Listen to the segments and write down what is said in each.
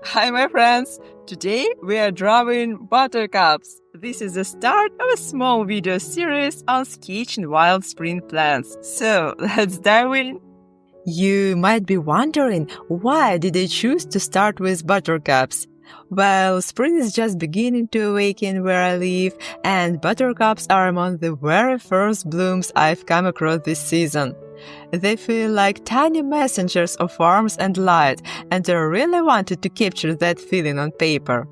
Hi, my friends! Today we are drawing buttercups. This is the start of a small video series on sketching wild spring plants. So, let's dive in. You might be wondering, why did I choose to start with buttercups? Well, spring is just beginning to awaken where I live, and buttercups are among the very first blooms I've come across this season. They feel like tiny messengers of warmth and light, and I really wanted to capture that feeling on paper.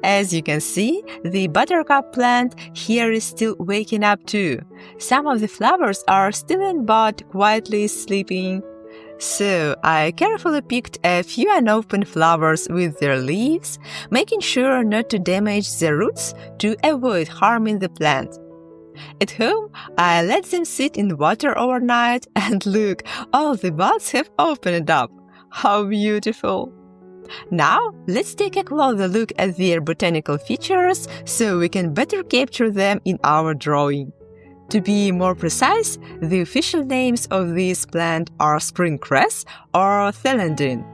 As you can see, the buttercup plant here is still waking up too. Some of the flowers are still in bud, quietly sleeping. So I carefully picked a few unopened flowers with their leaves, making sure not to damage the roots to avoid harming the plant. At home, I let them sit in water overnight, and look, all the buds have opened up. How beautiful! Now, let's take a closer look at their botanical features so we can better capture them in our drawing. To be more precise, the official names of this plant are spring cress or celandine.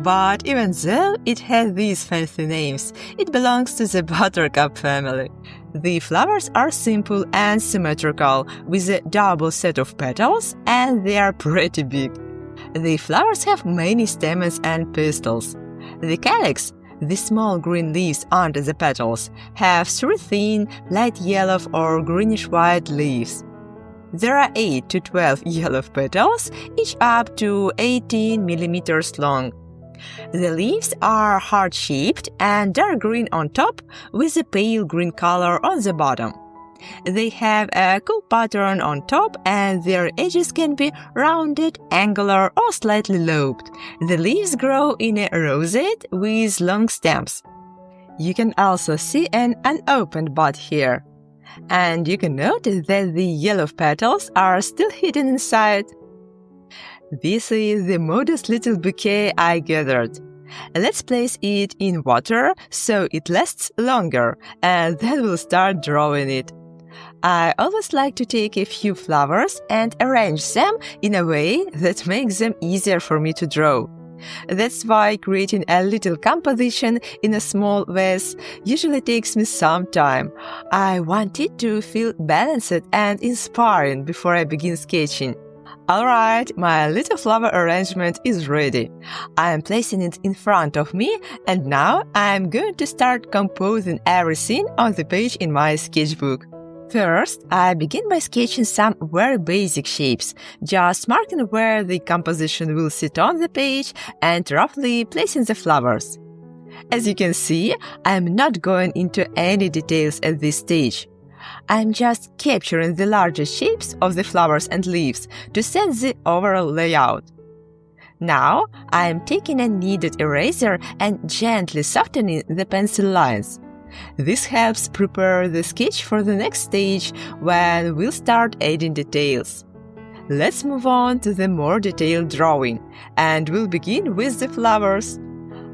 But even though it has these fancy names, it belongs to the buttercup family. The flowers are simple and symmetrical, with a double set of petals, and they are pretty big. The flowers have many stamens and pistils. The calyx, the small green leaves under the petals, have three thin, light yellow or greenish-white leaves. There are 8 to 12 yellow petals, each up to 18 millimeters long. The leaves are heart-shaped and dark green on top with a pale green color on the bottom. They have a cool pattern on top and their edges can be rounded, angular or slightly lobed. The leaves grow in a rosette with long stems. You can also see an unopened bud here. And you can notice that the yellow petals are still hidden inside. This is the modest little bouquet I gathered. Let's place it in water so it lasts longer, and then we'll start drawing it. I always like to take a few flowers and arrange them in a way that makes them easier for me to draw. That's why creating a little composition in a small vase usually takes me some time. I want it to feel balanced and inspiring before I begin sketching. Alright, my little flower arrangement is ready. I am placing it in front of me, and now I am going to start composing everything on the page in my sketchbook. First, I begin by sketching some very basic shapes, just marking where the composition will sit on the page and roughly placing the flowers. As you can see, I am not going into any details at this stage. I'm just capturing the larger shapes of the flowers and leaves to set the overall layout. Now, I am taking a kneaded eraser and gently softening the pencil lines. This helps prepare the sketch for the next stage when we'll start adding details. Let's move on to the more detailed drawing, and we'll begin with the flowers.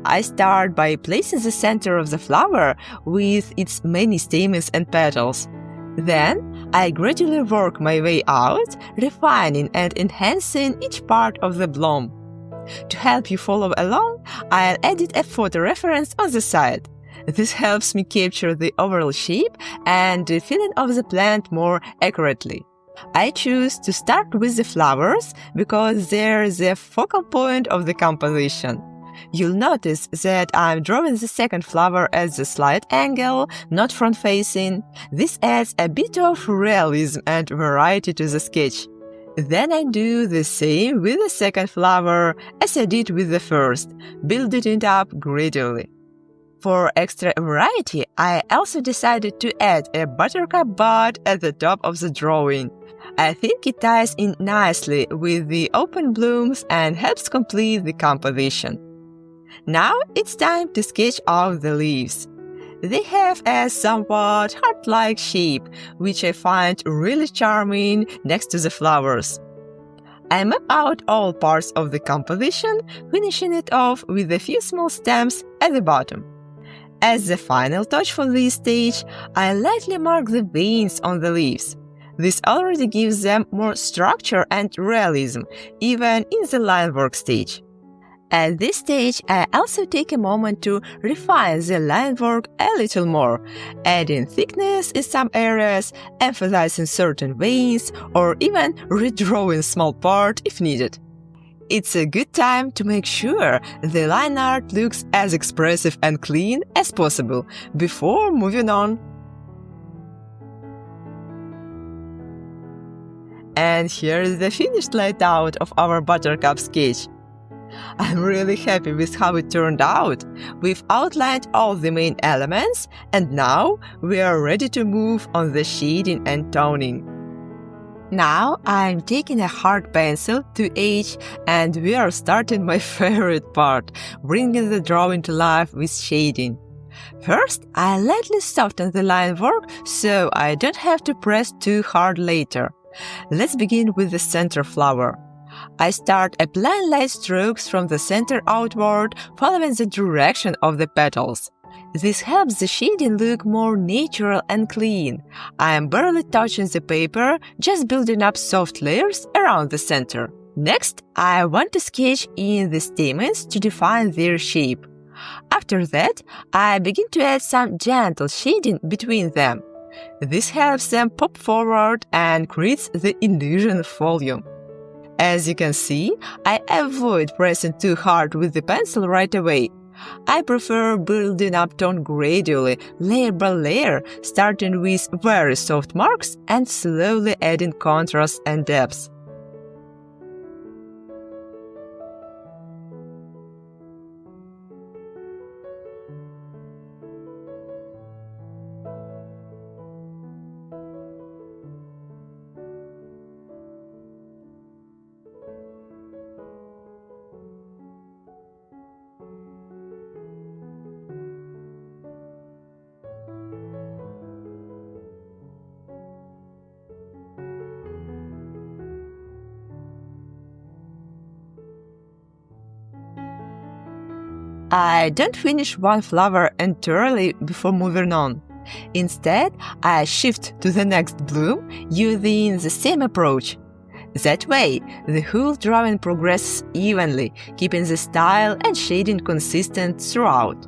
I start by placing the center of the flower with its many stamens and petals. Then, I gradually work my way out, refining and enhancing each part of the bloom. To help you follow along, I'll edit a photo reference on the side. This helps me capture the overall shape and the feeling of the plant more accurately. I choose to start with the flowers because they're the focal point of the composition. You'll notice that I'm drawing the second flower at a slight angle, not front-facing. This adds a bit of realism and variety to the sketch. Then I do the same with the second flower as I did with the first, building it up gradually. For extra variety, I also decided to add a buttercup bud at the top of the drawing. I think it ties in nicely with the open blooms and helps complete the composition. Now it's time to sketch out the leaves. They have a somewhat heart-like shape, which I find really charming next to the flowers. I map out all parts of the composition, finishing it off with a few small stems at the bottom. As the final touch for this stage, I lightly mark the veins on the leaves. This already gives them more structure and realism, even in the line work stage. At this stage, I also take a moment to refine the line work a little more, adding thickness in some areas, emphasizing certain veins, or even redrawing small part if needed. It's a good time to make sure the line art looks as expressive and clean as possible before moving on. And here is the finished layout of our Buttercup sketch. I'm really happy with how it turned out. We've outlined all the main elements, and now we are ready to move on the shading and toning. Now I'm taking a hard pencil to H, and we are starting my favorite part, bringing the drawing to life with shading. First, I lightly soften the line work so I don't have to press too hard later. Let's begin with the center flower. I start applying light strokes from the center outward, following the direction of the petals. This helps the shading look more natural and clean. I am barely touching the paper, just building up soft layers around the center. Next, I want to sketch in the stamens to define their shape. After that, I begin to add some gentle shading between them. This helps them pop forward and creates the illusion of volume. As you can see, I avoid pressing too hard with the pencil right away. I prefer building up tone gradually, layer by layer, starting with very soft marks and slowly adding contrast and depth. I don't finish one flower entirely before moving on. Instead, I shift to the next bloom using the same approach. That way, the whole drawing progresses evenly, keeping the style and shading consistent throughout.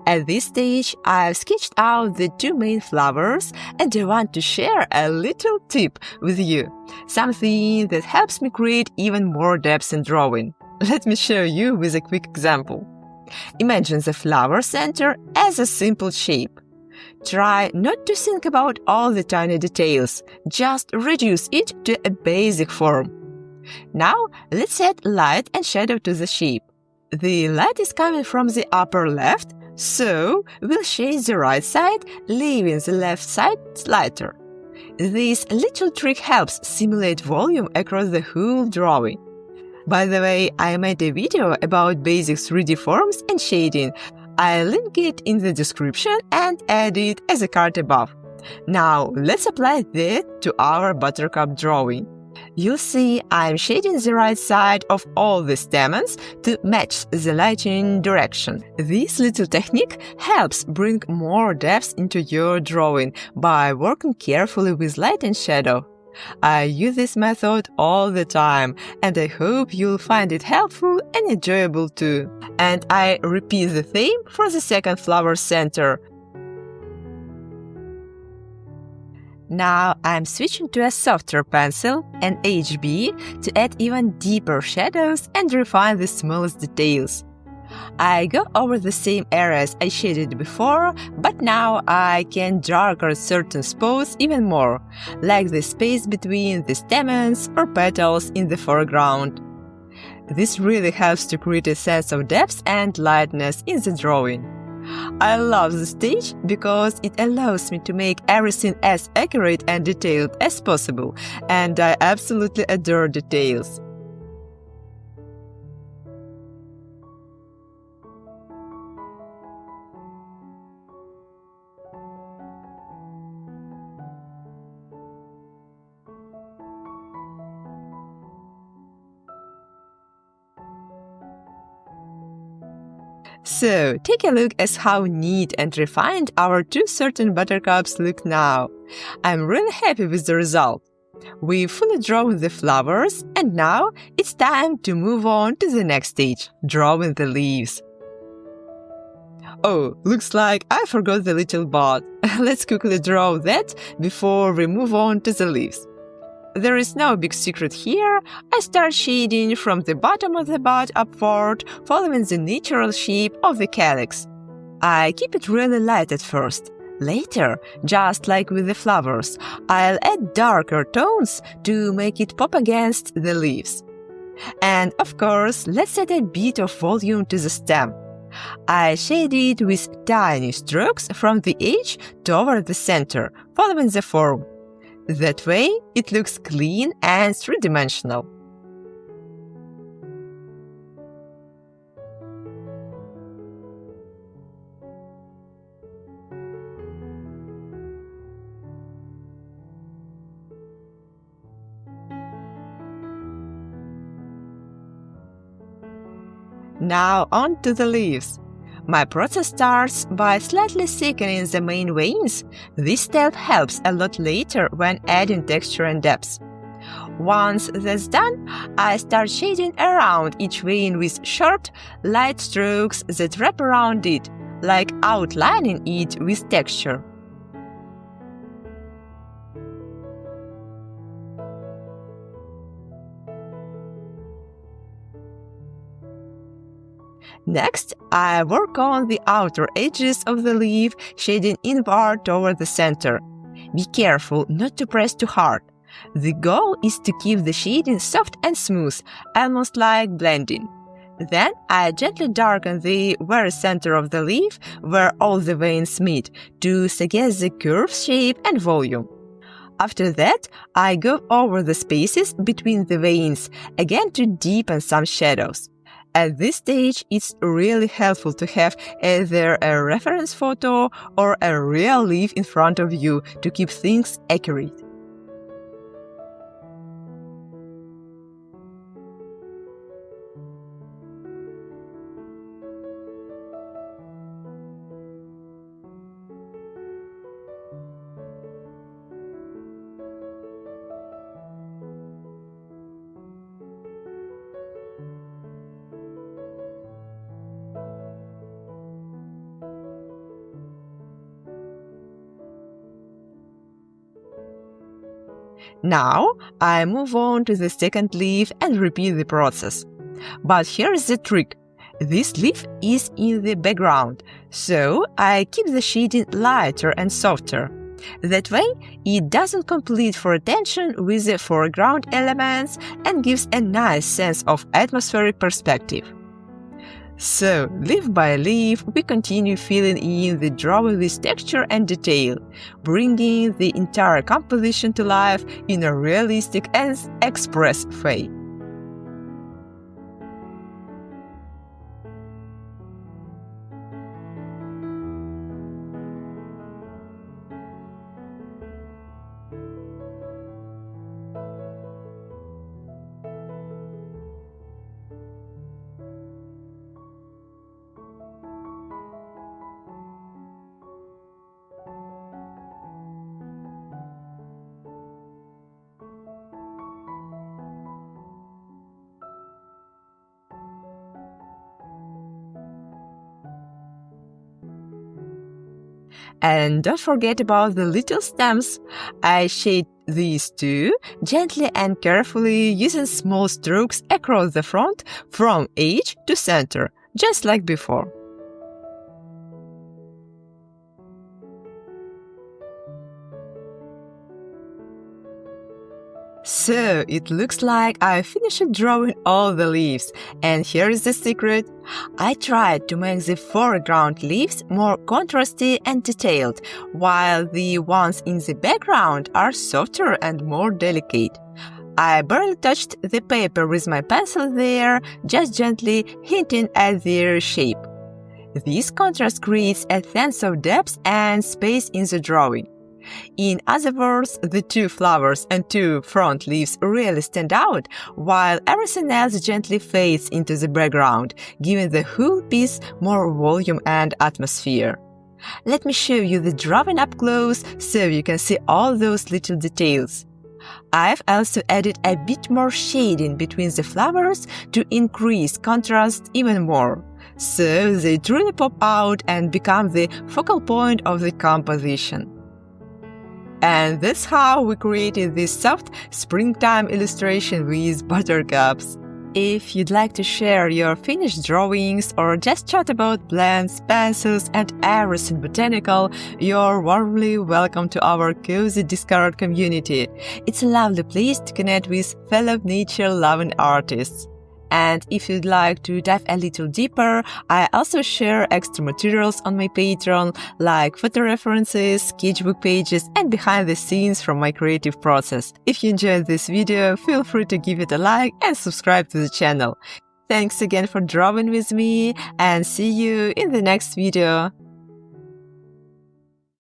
At this stage, I've sketched out the two main flowers, and I want to share a little tip with you, something that helps me create even more depth in drawing. Let me show you with a quick example. Imagine the flower center as a simple shape. Try not to think about all the tiny details, just reduce it to a basic form. Now, let's add light and shadow to the shape. The light is coming from the upper left, so we'll shade the right side, leaving the left side lighter. This little trick helps simulate volume across the whole drawing. By the way, I made a video about basic 3D forms and shading. I'll link it in the description and add it as a card above. Now, let's apply that to our buttercup drawing. You'll see I'm shading the right side of all the stamens to match the lighting direction. This little technique helps bring more depth into your drawing by working carefully with light and shadow. I use this method all the time, and I hope you'll find it helpful and enjoyable too. And I repeat the theme for the second flower center. Now I'm switching to a softer pencil, an HB, to add even deeper shadows and refine the smallest details. I go over the same areas I shaded before, but now I can darken certain spots even more, like the space between the stamens or petals in the foreground. This really helps to create a sense of depth and lightness in the drawing. I love the stage because it allows me to make everything as accurate and detailed as possible, and I absolutely adore details. So, take a look at how neat and refined our two certain buttercups look now. I'm really happy with the result. We fully drawn the flowers, and now it's time to move on to the next stage, drawing the leaves. Oh, looks like I forgot the little bud. Let's quickly draw that before we move on to the leaves. There is no big secret here. I start shading from the bottom of the bud upward, following the natural shape of the calyx. I keep it really light at first. Later, just like with the flowers, I'll add darker tones to make it pop against the leaves. And of course, let's add a bit of volume to the stem. I shade it with tiny strokes from the edge toward the center, following the form. That way, it looks clean and three-dimensional. Now on to the leaves. My process starts by slightly thickening the main veins. This step helps a lot later when adding texture and depth. Once that's done, I start shading around each vein with short, light strokes that wrap around it, like outlining it with texture. Next, I work on the outer edges of the leaf, shading inward toward the center. Be careful not to press too hard. The goal is to keep the shading soft and smooth, almost like blending. Then I gently darken the very center of the leaf, where all the veins meet, to suggest the curve, shape, and volume. After that, I go over the spaces between the veins, again to deepen some shadows. At this stage, it's really helpful to have either a reference photo or a real leaf in front of you to keep things accurate. Now, I move on to the second leaf and repeat the process. But here's the trick. This leaf is in the background, so I keep the shading lighter and softer. That way, it doesn't compete for attention with the foreground elements and gives a nice sense of atmospheric perspective. So, leaf by leaf, we continue filling in the drawing with texture and detail, bringing the entire composition to life in a realistic and expressive way. And don't forget about the little stems. I shade these too, gently and carefully, using small strokes across the front from edge to center, just like before. So, it looks like I finished drawing all the leaves, and here is the secret. I tried to make the foreground leaves more contrasty and detailed, while the ones in the background are softer and more delicate. I barely touched the paper with my pencil there, just gently hinting at their shape. This contrast creates a sense of depth and space in the drawing. In other words, the two flowers and two front leaves really stand out, while everything else gently fades into the background, giving the whole piece more volume and atmosphere. Let me show you the drawing up close so you can see all those little details. I've also added a bit more shading between the flowers to increase contrast even more, so they truly pop out and become the focal point of the composition. And that's how we created this soft springtime illustration with buttercups. If you'd like to share your finished drawings or just chat about plants, pencils, and everything botanical, you're warmly welcome to our cozy Discord community. It's a lovely place to connect with fellow nature-loving artists. And if you'd like to dive a little deeper, I also share extra materials on my Patreon, like photo references, sketchbook pages, and behind the scenes from my creative process. If you enjoyed this video, feel free to give it a like and subscribe to the channel. Thanks again for drawing with me, and see you in the next video.